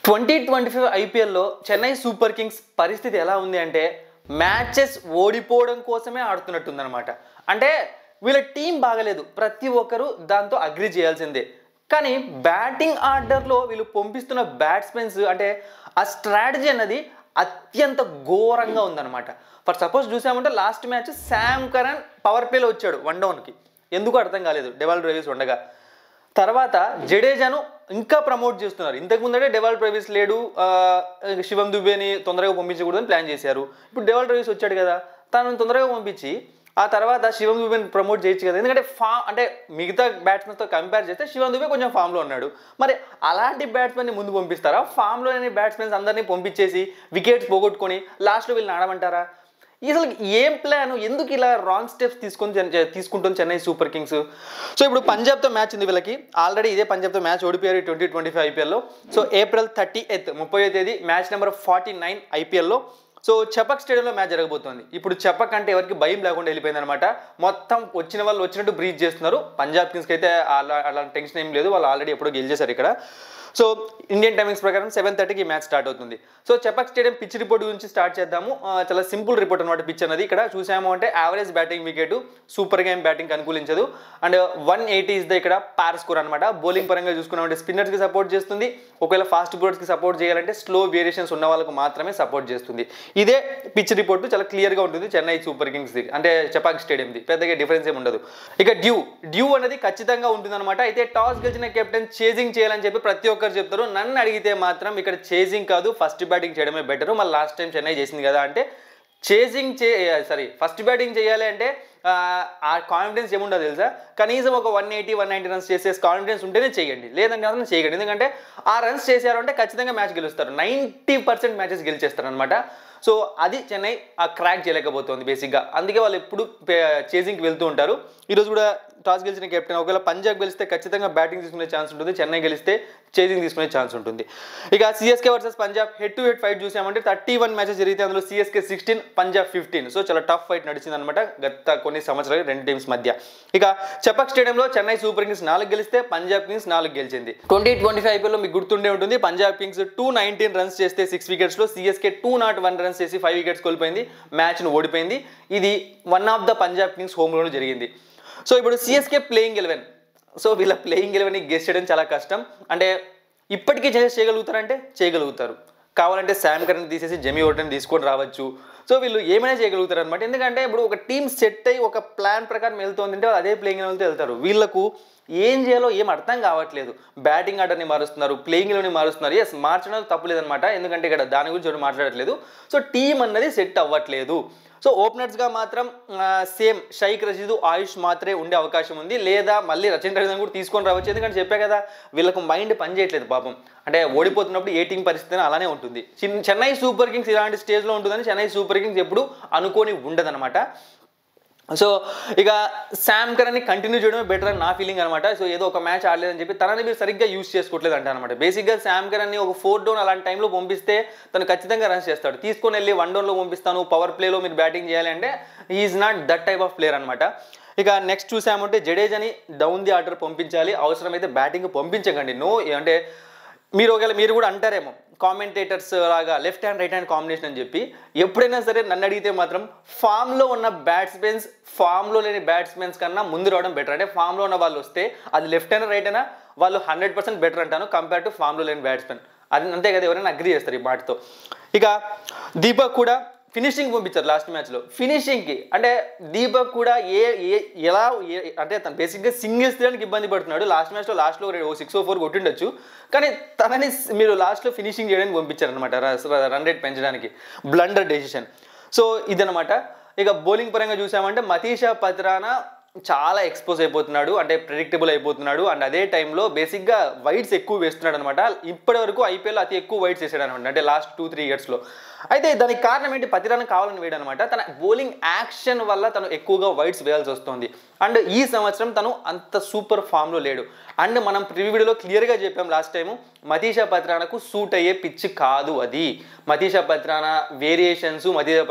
2025 ఐపీఎల్లో Chennai super Kings పరిస్థితి ఎలా ఉంది అంటే మ్యాచెస్ ఓడిపోవడం కోసమే ఆడుతున్నట్టుందన్నమాట. అంటే వీళ్ళ టీం బాగలేదు, ప్రతి ఒక్కరు దాంతో అగ్రి చేయాల్సిందే. కానీ బ్యాటింగ్ ఆర్డర్లో వీళ్ళు పంపిస్తున్న బ్యాట్స్మెన్స్ అంటే ఆ స్ట్రాటజీ అన్నది అత్యంత ఘోరంగా ఉందన్నమాట. ఫర్ సపోజ్ చూసామంటే last match Sam Curran power ప్లేలో వచ్చాడు 1 డౌన్కి, ఎందుకు అర్థం కాలేదు డెవాల్ బ్రేవిస్ ఉండగా. తర్వాత జడేజాను ఇంకా ప్రమోట్ చేస్తున్నారు. ఇంతకుముందే డెవాల్ బ్రేవిస్ లేడు, శివం దుబేని తొందరగా పంపించకూడదని ప్లాన్ చేశారు. ఇప్పుడు డెవాల్ బ్రేవిస్ వచ్చాడు కదా, తనను తొందరగా పంపించి ఆ తర్వాత శివం దుబేని ప్రమోట్ చేయొచ్చు కదా. ఎందుకంటే అంటే మిగతా బ్యాట్స్మెన్తో కంపేర్ చేస్తే శివం దుబే కొంచెం ఫామ్లో ఉన్నాడు. మరి అలాంటి బ్యాట్స్మెన్ని ముందు పంపిస్తారా? ఫామ్లో లేని బ్యాట్స్మెన్స్ అందరినీ పంపించేసి వికెట్స్ పోగొట్టుకొని లాస్ట్లో వీళ్ళని ఆడమంటారా? అసలు ఏం ప్లాన్, ఎందుకు ఇలా రాంగ్ స్టెప్స్ తీసుకుంటుంది చెన్నై సూపర్ కింగ్స్? సో ఇప్పుడు పంజాబ్తో మ్యాచ్ ఉంది వీళ్ళకి. ఆల్రెడీ ఇదే పంజాబ్తో మ్యాచ్ ఓడిపోయారు 2025 ఐపీఎల్లో. సో ఏప్రిల్ 30వ తేదీ మ్యాచ్ నెంబర్ 49 ఐపీఎల్లో. సో చపక్ స్టేడియంలో మ్యాచ్ జరగబోతోంది. ఇప్పుడు చపక్ అంటే ఎవరికి భయం లేకుండా వెళ్ళిపోయింది అనమాట. మొత్తం వచ్చిన వాళ్ళు వచ్చినట్టు బ్రీచ్ చేస్తున్నారు. పంజాబ్ కింగ్స్కి అయితే అలా టెన్షన్ ఏం లేదు, వాళ్ళు ఆల్రెడీ ఎప్పుడో గెలిచేశారు ఇక్కడ. సో ఇండియన్ టైమింగ్స్ ప్రకారం 7:30కి మ్యాచ్ స్టార్ట్ అవుతుంది. సో చపక్ స్టేడియం పిచ్ రిపోర్ట్ గురించి స్టార్ట్ చేద్దాము. చాలా సింపుల్ రిపోర్ట్ అనమాట పిచ్ అన్నది. ఇక్కడ చూసాము అంటే average batting wicket, super game batting అనుకూలించదు. అండ్ 180 ఇస్ ద ఇక్కడ పార్ స్కోర్ అనమాట. బౌలింగ్ పరంగా చూసుకున్నామంటే స్పిన్నర్స్కి సపోర్ట్ చేస్తుంది. ఒకవేళ ఫాస్ట్ బౌలర్స్కి సపోర్ట్ చేయాలంటే స్లో వేరియేషన్స్ ఉన్న వాళ్ళకు మాత్రమే సపోర్ట్ చేస్తుంది. ఇదే పిచ్ రిపోర్ట్ చాలా క్లియర్గా ఉంటుంది చెన్నై సూపర్ కింగ్స్ది, అంటే చపక్ స్టేడియంది. పెద్దగా డిఫరెన్స్ ఏమి ఉండదు. ఇక డ్యూ అనేది ఖచ్చితంగా ఉంటుందన్నమాట. అయితే టాస్ గెలిచిన కెప్టెన్ చేజింగ్ చేయాలని చెప్పి ప్రతి ఒక్కరు చెప్తారు. నన్ను అడిగితే మాత్రం ఇక్కడ చేజింగ్ కాదు, ఫస్ట్ బ్యాటింగ్ చేయడమే బెటర్. మళ్ళీ లాస్ట్ టైం చెన్నై చేసింది కదా అంటే ఫస్ట్ బ్యాటింగ్ చేయాలి అంటే ఆ కాన్ఫిడెన్స్ ఏముండదు తెలుసా? కనీసం ఒక 180-190 రన్స్ చేసే కాన్ఫిడెన్స్ ఉంటేనే చేయండి, లేదంటే మాత్రం చేయకండి. ఎందుకంటే ఆ రన్స్ చేశారు అంటే ఖచ్చితంగా మ్యాచ్ గెలుస్తారు, 90% మ్యాచెస్ గెలిచేస్తారు అనమాట. సో అది చెన్నై క్రాక్ చేయలేకపోతుంది బేసిక్గా. అందుకే వాళ్ళు ఎప్పుడు చేజింగ్కి వెళ్తూ ఉంటారు. ఈరోజు కూడా టాస్ గెలిచిన కెప్టెన్ ఒకవేళ పంజాబ్ గెలిస్తే ఖచ్చితంగా బ్యాటింగ్ తీసుకునే ఛాన్స్ ఉంటుంది, చెన్నై గెలిస్తే చేజింగ్ తీసుకునే ఛాన్స్ ఉంటుంది. ఇక CSK versus Punjab head to head fight చూసామంటే 31 మ్యాచెస్ జరిగితే అందులో సిఎస్కే 16, పంజాబ్ 15. సో చాలా టఫ్ ఫైట్ నడిచింది అనమాట గత కొన్ని సంవత్సరాలు రెండు టీమ్స్ మధ్య. ఇక చపక్ స్టేడియంలో చెన్నై సూపర్ కింగ్స్ 4 గెలిస్తే పంజాబ్ కింగ్స్ 4 గెలిచింది. 2025 ఐపీఎల్లో మీకు గుర్తుండే ఉంటుంది, పంజాబ్ కింగ్స్ 219 రన్స్ చేస్తే 6 వికెట్స్లో సిఎస్కే 201 రన్స్ చేసి 5 వికెట్స్ కోల్పోయింది, మ్యాచ్ను ఓడిపోయింది. ఇది one of the Punjab Kings హోమ్లోనే జరిగింది. సో ఇప్పుడు సిఎస్కే ప్లేయింగ్ 11. సో వీళ్ళ ప్లేయింగ్ 11ని గెస్ చేయడం చాలా కష్టం. అంటే ఇప్పటికీ చేయగలుగుతారంటే చేయగలుగుతారు, కావాలంటే శామ్ కరన్ తీసేసి జెమీ ఓటన్ తీసుకొని రావచ్చు. సో వీళ్ళు ఏమైనా చేయగలుగుతారు అనమాట. ఎందుకంటే ఇప్పుడు ఒక టీం సెట్ అయ్యి ఒక ప్లాన్ ప్రకారం వెళ్తుందంటే అదే ప్లేయింగ్ 11తో వెళ్తారు. వీళ్ళకు ఏం చేయాలో ఏం అర్థం కావట్లేదు. బ్యాటింగ్ ఆర్డర్ని మారుస్తున్నారు, ప్లేయింగ్ 11ని మారుస్తున్నారు. ఎస్, మార్చడం తప్పులేదనమాట, ఎందుకంటే ఇక్కడ దాని గురించి ఎవరు మాట్లాడట్లేదు. సో టీం అన్నది సెట్ అవ్వట్లేదు. సో ఓపెనర్స్గా మాత్రం సేమ్ షైక్ రషీద్, ఆయుష్ మాత్రమే ఉండే అవకాశం ఉంది, లేదా మళ్ళీ రచిన్ రవీంద్రన్ కూడా తీసుకొని రావచ్చు. ఎందుకంటే చెప్పా కదా, వీళ్ళకు మైండ్ పని చేయట్లేదు పాపం. అంటే ఓడిపోతున్నప్పుడు ఏ టీం పరిస్థితి అలానే ఉంటుంది. చెన్నై సూపర్ కింగ్స్ ఇలాంటి స్టేజ్లో ఉంటుందని చెన్నై సూపర్ కింగ్స్ ఎప్పుడు అనుకోని ఉండదన్నమాట. సో ఇక శామ్ కరన్ని కంటిన్యూ చేయడమే బెటర్ అని నా ఫీలింగ్ అనమాట. సో ఏదో ఒక మ్యాచ్ ఆడలేదని చెప్పి తనని మీరు సరిగ్గా యూస్ చేసుకోవట్లేదు అంట అనమాట. బేసిక్గా శామ్ కరన్ని ఒక 4 డౌన్ అలాంటి టైంలో పంపిస్తే తను ఖచ్చితంగా రన్స్ చేస్తాడు. తీసుకొని వెళ్ళి 1 డౌన్లో పంపిస్తాను, పవర్ ప్లేలో మీరు బ్యాటింగ్ చేయాలి అంటే is not that type of player అనమాట. ఇక నెక్స్ట్ చూసామంటే జడేజాని డౌన్ ది ఆర్డర్ పంపించాలి, అవసరమైతే బ్యాటింగ్ పంపించకండి. అంటే మీరు కూడా అంటారేమో కామెంటేటర్స్ లాగా left hand right hand combination అని చెప్పి. ఎప్పుడైనా సరే నన్ను అడిగితే మాత్రం ఫామ్లో ఉన్న బ్యాట్స్మెన్స్ ఫామ్లో లేని బ్యాట్స్మెన్స్ కన్నా ముందు రావడం బెటర్. అంటే ఫామ్లో ఉన్న వాళ్ళు వస్తే అది లెఫ్ట్ హ్యాండ్ రైట్ అయినా వాళ్ళు 100% బెటర్ అంటాను కంపేర్ టు ఫామ్లో లేని బ్యాట్స్మెన్. అది అంతే కదా, ఎవరైనా అగ్రీ చేస్తారు ఈ మాటతో. ఇక దీపక్ కూడా ఫినిషింగ్ పంపించారు లాస్ట్ మ్యాచ్లో. ఫినిషింగ్కి అంటే దీపక్ కూడా ఎలా అంటే తను బేసిక్గా సింగిల్స్ తీయడానికి ఇబ్బంది పడుతున్నాడు. లాస్ట్లో 6-4 కొట్టిండొచ్చు, కానీ తనని మీరు లాస్ట్లో ఫినిషింగ్ చేయడానికి పంపించారనమాట, రన్ రేట్ పెంచడానికి. Blunder decision. సో ఇదనమాట. ఇక బౌలింగ్ పరంగా చూసామంటే మతీషా పత్రానా చాలా ఎక్స్పోజ్ అయిపోతున్నాడు, అంటే ప్రెడిక్టబుల్ అయిపోతున్నాడు. అండ్ అదే టైంలో బేసిక్గా వైడ్స్ ఎక్కువ వేస్తున్నాడు అనమాట. ఇప్పటి వరకు ఐపీఎల్లో అతి ఎక్కువ వైడ్స్ వేసాడు అనమాట, అంటే లాస్ట్ 2-3 ఇయర్స్లో. అయితే దానికి కారణం ఏంటి? పతిరాన కావాలని వేయడం అనమాట. తన బౌలింగ్ యాక్షన్ వల్ల తను ఎక్కువగా వైడ్స్ వేయాల్సి వస్తుంది. అండ్ ఈ సంవత్సరం తను అంత సూపర్ ఫామ్లో లేడు. అండ్ మనం ప్రివ్యూలో క్లియర్గా చెప్పాం లాస్ట్ టైము, మతీషా పత్రానకు సూట్ అయ్యే పిచ్ కాదు అది. మతీషా పత్రాన వేరియేషన్స్,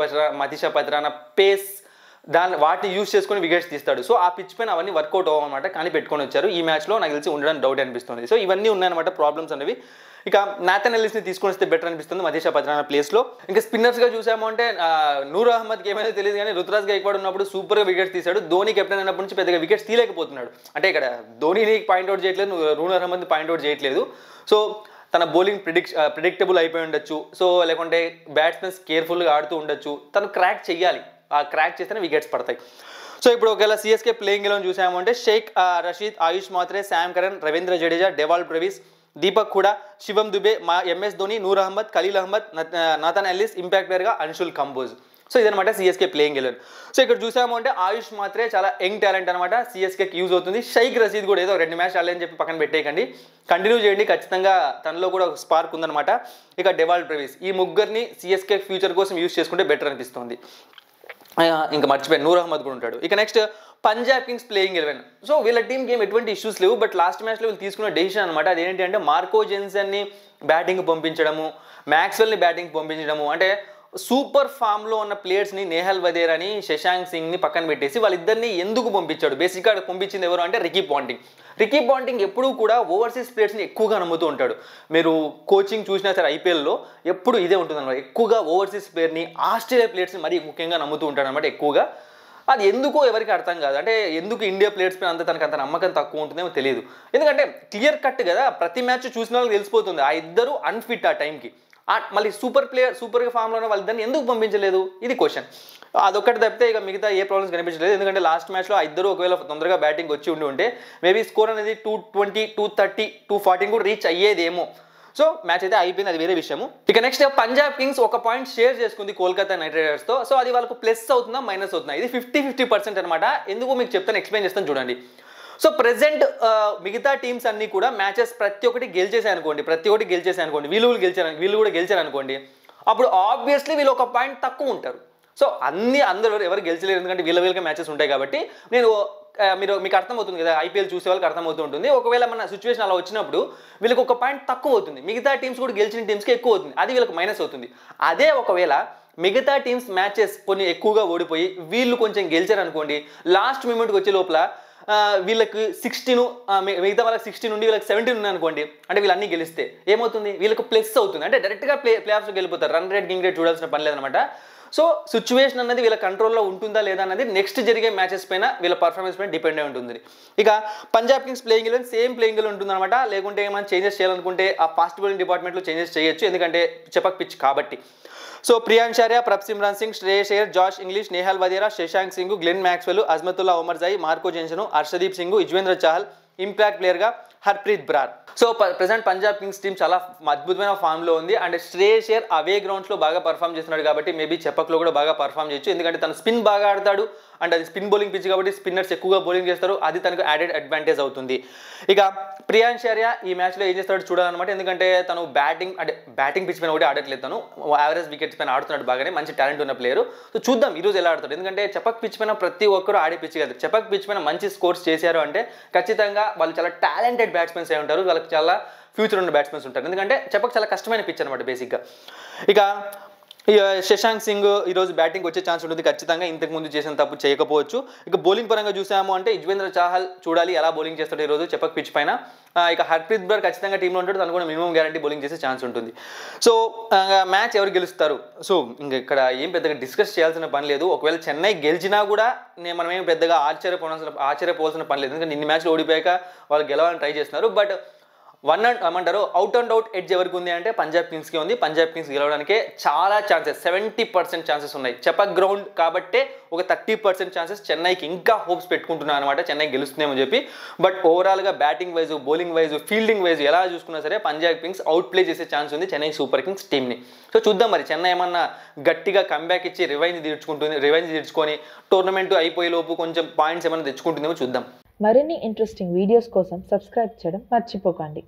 మతీషా పత్రాన పేస్, వాటిని యూజ్ చేసుకొని వికెట్స్ తీస్తాడు. సో ఆ పిచ్ పైన అవన్నీ వర్కౌట్ అవ్వమన్నమాట, కానీ పెట్టుకొని వచ్చారు. ఈ మ్యాచ్లో నాకు తెలిసి ఉండడం డౌట్ అనిపిస్తుంది. సో ఇవన్నీ ఉన్నాయన్నమాట ప్రాబ్లమ్స్ అనేవి. ఇక నాథన్ ఎల్లిస్ని తీసుకొని వస్తే బెటర్ అనిపిస్తుంది మధీషా పత్రానా ప్లేస్లో. ఇంకా స్పిన్నర్స్గా చూసాము అంటే నూర్ అహ్మద్కి ఏమైనా తెలియదు కానీ రుతురాజ్ గైక్వాడ్ ఉన్నప్పుడు సూపర్గా వికెట్స్ తీశాడు. ధోని కెప్టెన్ అయినప్పటి నుంచి పెద్దగా వికెట్స్ తీయలేకపోతున్నాడు. అంటే ఇక్కడ ధోనిని పాయింట్అవుట్ చేయట్లేదు, నూర్ అహ్మద్ని పాయింట్అవుట్ చేయట్లేదు. సో తన బౌలింగ్ ప్రిడిక్టబుల్ అయిపోయి ఉండొచ్చు. సో లేకుంటే బ్యాట్స్మెన్స్ కేర్ఫుల్గా ఆడుతూ ఉండొచ్చు. తను క్రాక్ చేయాలి, ఆ క్రాక్ చేస్తేనే వికెట్స్ పడతాయి. సో ఇప్పుడు ఒకవేళ సిఎస్కే ప్లేయింగ్ ఎలెవన్ చూసాము అంటే Sheikh Rasheed, Ayush Mhatre, Sam Curran, Ravindra Jadeja, Dewald Brevis, Deepak Hooda, Shivam Dube, MS Dhoni, Noor Ahmad, Khaleel Ahmed, Nathan Ellis, impact ప్లేయర్గా అన్షుల్ కంబోజ్. సో ఇదనమాట సిఎస్కే ప్లేయింగ్ ఎలెవన్. సో ఇక్కడ చూసాము అంటే ఆయుష్ మాత్రే చాలా యంగ్ టాలెంట్ అనమాట, సిఎస్కేకి యూజ్ అవుతుంది. షేక్ రషీద్ కూడా ఏదో 2 మ్యాచ్ ఆడలేని చెప్పి పక్కన పెట్టేయకండి, కంటిన్యూ చేయండి, ఖచ్చితంగా తనలో కూడా ఒక స్పార్క్ ఉందన్నమాట. ఇక డెవాల్ బ్రెవిస్, ఈ ముగ్గురిని సిఎస్కే ఫ్యూచర్ కోసం యూజ్ చేసుకుంటే బెటర్ అనిపిస్తుంది. ఇంకా మర్చిపోయాను, నూర్ అహ్మద్ కూడా ఉంటాడు. ఇక next Punjab Kings playing 11. So వీళ్ళ టీంకి ఏం ఎటువంటి ఇష్యూస్ లేవు, బట్ లాస్ట్ మ్యాచ్లో వీళ్ళు తీసుకున్న డెసిషన్ అనమాట. అదేంటి అంటే మార్కో జెన్సన్ని బ్యాటింగ్ పంపించడము, మ్యాక్స్వెల్ని బ్యాటింగ్ పంపించడము. అంటే సూపర్ ఫామ్లో ఉన్న ప్లేయర్స్ని నేహల్ వదేరాని, శశాంక్ సింగ్ని పక్కన పెట్టేసి వాళ్ళిద్దరిని ఎందుకు పంపించాడు? బేసిక్గా పంపించింది ఎవరు అంటే రికీ పాంటింగ్. రికీ పాంటింగ్ ఎప్పుడూ కూడా ఓవర్సీస్ ప్లేయర్స్ని ఎక్కువగా నమ్ముతూ ఉంటాడు. మీరు కోచింగ్ చూసినా సరే ఐపీఎల్లో ఎప్పుడు ఇదే ఉంటుంది అనమాట. ఎక్కువగా ఓవర్సీస్ ప్లేయర్ని, ఆస్ట్రేలియా ప్లేయర్స్ని మరీ ముఖ్యంగా నమ్ముతూ ఉంటాడు అనమాట ఎక్కువగా. అది ఎందుకో ఎవరికి అర్థం కాదు. అంటే ఎందుకు ఇండియా ప్లేయర్స్ పైన తనకు అంత నమ్మకం తక్కువ ఉంటుందేమో తెలియదు. ఎందుకంటే క్లియర్ కట్ కదా, ప్రతి మ్యాచ్ చూసిన వాళ్ళకి తెలిసిపోతుంది ఆ ఇద్దరు అన్ఫిట్ ఆ టైంకి. మళ్ళీ సూపర్గా ఫామ్లో ఉన్న వాళ్ళిద్దరిని ఎందుకు పంపించలేదు, ఇది క్వశ్చన్. అదొక్కటి తప్పితే ఇక మిగతా ఏ ప్రాబ్లమ్స్ కనిపించలేదు. ఎందుకంటే లాస్ట్ మ్యాచ్లో ఆ ఇద్దరు ఒకవేళ తొందరగా బ్యాటింగ్ వచ్చి ఉంటే మేబీ స్కోర్ అనేది 220, 230, 240 కూడా రీచ్ అయ్యేదేమో. సో మ్యాచ్ అయితే అయిపోయింది, అది వేరే విషయము. ఇక నెక్స్ట్ పంజాబ్ కింగ్స్ ఒక పాయింట్ షేర్ చేసుకుంది కోల్కతా నైట్ రైడర్స్తో. సో అది వాళ్ళకు ప్లస్ అవుతుందా మైనస్ అవుతుందా, ఇది 50-50% అనమాట. ఎందుకు మీకు చెప్తాను, ఎక్స్ప్లెయిన్ చేస్తాను చూడండి. సో ప్రెసెంట్ మిగతా టీమ్స్ అన్నీ కూడా మ్యాచెస్ ప్రతి ఒక్కటి గెలిచేసాయి అనుకోండి, వీళ్ళు కూడా గెలిచారు అనుకోండి, అప్పుడు ఆబ్వియస్లీ వీళ్ళు ఒక పాయింట్ తక్కువ ఉంటారు. సో అందరూ ఎవరు గెలిచలేరు, ఎందుకంటే వీళ్ళ మ్యాచెస్ ఉంటాయి కాబట్టి. మీకు అర్థమవుతుంది కదా, ఐపీఎల్ చూసే వాళ్ళకి అర్థమవుతూ ఉంటుంది. ఒకవేళ మన సిచ్యువేషన్ అలా వచ్చినప్పుడు వీళ్ళకి ఒక పాయింట్ తక్కువ అవుతుంది, మిగతా టీమ్స్ కూడా గెలిచిన టీమ్స్కి ఎక్కువ అవుతుంది, అది వీళ్ళకి మైనస్ అవుతుంది. అదే ఒకవేళ మిగతా టీమ్స్ మ్యాచెస్ కొన్ని ఎక్కువగా ఓడిపోయి వీళ్ళు కొంచెం గెలిచారు అనుకోండి, లాస్ట్ మూమెంట్కి వచ్చే లోపల వీళ్ళకి 16, మిగతా వాళ్ళకి 16 నుండి వీళ్ళకి 17 ఉన్నాయి అనుకోండి, అంటే వీళ్ళన్నీ గెలిస్తే ఏమవుతుంది, వీళ్ళకి ప్లస్ అవుతుంది. అంటే డైరెక్ట్గా ప్లే ఆఫ్స్కి వెళ్ళిపోతారు, రన్ రేట్ గింగ్ రేట్ చూడాల్సిన పని లేదనమాట. సో సిచ్యువేషన్ అన్నది వీళ్ళ కంట్రోల్లో ఉంటుందా లేదా అన్నది నెక్స్ట్ జరిగే మ్యాచెస్ పైన, వీళ్ళ పర్ఫార్మెన్స్ పైన డిపెండ్ అయి ఉంటుంది. ఇక Punjab Kings playing 11 same playing 11 ఉంటుందన్నమాట. లేకుంటే ఏమైనా చేంజెస్ చేయాలనుకుంటే ఆ ఫాస్ట్ బౌలింగ్ డిపార్ట్మెంట్లో చేంజెస్ చేయొచ్చు, ఎందుకంటే చెపక్ పిచ్ కాబట్టి. So Priyansh Arya, Prabhsimran Singh, Shreyas Iyer, Josh Inglis, Nehal Wadhera, Shashank Singh, Glenn Maxwell, Azmatullah Omarzai, Marco Jansen, Arshdeep Singh, Yuzvendra Chahal, impact ప్లేయర్గా Harpreet Brar. So present Punjab Kings team చాలా అద్భుతమైన ఫామ్లో ఉంది. అండ్ శ్రేయస్ అయ్యర్ అవే గ్రౌండ్స్లో బాగా పర్ఫామ్ చేస్తున్నాడు కాబట్టి మేబీ చెపక్లో కూడా బాగా పర్ఫామ్ చేయొచ్చు, ఎందుకంటే తను స్పిన్ బాగా ఆడతాడు. అండ్ అది స్పిన్ బౌలింగ్ పిచ్ కాబట్టి స్పిన్నర్స్ ఎక్కువగా బౌలింగ్ చేస్తారు, అది తనకు యాడెడ్ అడ్వాంటేజ్ అవుతుంది. ఇక ప్రియాంశార్య ఈ మ్యాచ్లో ఏం చేస్తాడో చూడాలన్నమాట, ఎందుకంటే తను బ్యాటింగ్ పిచ్ పైన ఒకటి ఆడట్లేదు, తను యావరేజ్ వికెట్స్ పైన ఆడుతున్నాడు బాగానే, మంచి టాలెంట్ ఉన్న ప్లేయర్. సో చూద్దాం ఈరోజు ఎలా ఆడతాడు, ఎందుకంటే చెపక్ పిచ్ పైన ప్రతి ఒక్కరు ఆడే పిచ్ కాదు. చెపక్ పిచ్ పైన మంచి స్కోర్స్ చేశారు అంటే ఖచ్చితంగా వాళ్ళు చాలా టాలెంటెడ్ బ్యాట్స్మెన్స్ అయి ఉంటారు, వాళ్ళకి చాలా ఫ్యూచర్ ఉన్న బ్యాట్స్మెన్స్ ఉంటారు, ఎందుకంటే చెపక్ చాలా కష్టమైన పిచ్ అనమాట బేసిక్గా. ఇక శశాంక్ సింగ్ ఈరోజు బ్యాటింగ్ వచ్చే ఛాన్స్ ఉంటుంది ఖచ్చితంగా, ఇంతకుముందు చేసిన తప్పు చేయకపోవచ్చు. ఇక బౌలింగ్ పరంగా చూసాము అంటే యుజ్వేంద్ర చాహల్ చూడాలి ఎలా బౌలింగ్ చేస్తాడు ఈరోజు చెపక్ పిచ్ పైన. ఇక హర్ప్రీత్ బ్రార్ ఖచ్చితంగా టీంలో ఉంటాడు, తను కూడా మినిమం గ్యారంటీ బౌలింగ్ చేసే ఛాన్స్ ఉంటుంది. సో మ్యాచ్ ఎవరు గెలుస్తారు, సో ఇంకా ఇక్కడ ఏం పెద్దగా డిస్కస్ చేయాల్సిన పని లేదు. ఒకవేళ చెన్నై గెలిచినా కూడా మనం ఏం పెద్దగా ఆశ్చర్యపోవాల్సిన పని లేదు, ఎందుకంటే ఇన్ని మ్యాచ్లు ఓడిపోయాక వాళ్ళు గెలవాలని ట్రై చేస్తున్నారు. But out and out edge ఎవరికి ఉంది అంటే పంజాబ్ కింగ్స్కి ఉంది. పంజాబ్ కింగ్స్ గెలవడానికే చాలా ఛాన్సెస్, 70% ఛాన్సెస్ ఉన్నాయి. చెపక్ గ్రౌండ్ కాబట్టే ఒక 30% ఛాన్సెస్ చెన్నైకి ఇంకా హోప్స్ పెట్టుకుంటున్నాను అనమాట, చెన్నై గెలుస్తుందేమో చెప్పి. బట్ ఓవరాల్గా batting wise, bowling wise, fielding wise ఎలా చూసుకున్నా సరే పంజాబ్ కింగ్స్ అవుట్ ప్లే చేసే ఛాన్స్ ఉంది చెన్నై సూపర్ కింగ్స్ టీమ్ని. సో చూద్దాం మరి చెన్నై ఏమన్నా గట్టిగా కంబ్యాక్ ఇచ్చి రివెంజ్ తీర్చుకొని టోర్నమెంట్ అయిపోయేలోపు కొంచెం పాయింట్స్ ఏమైనా తెచ్చుకుంటుందేమో చూద్దాం. మరిన్ని ఇంట్రెస్టింగ్ వీడియోస్ కోసం సబ్స్క్రైబ్ చేయడం మర్చిపోకండి.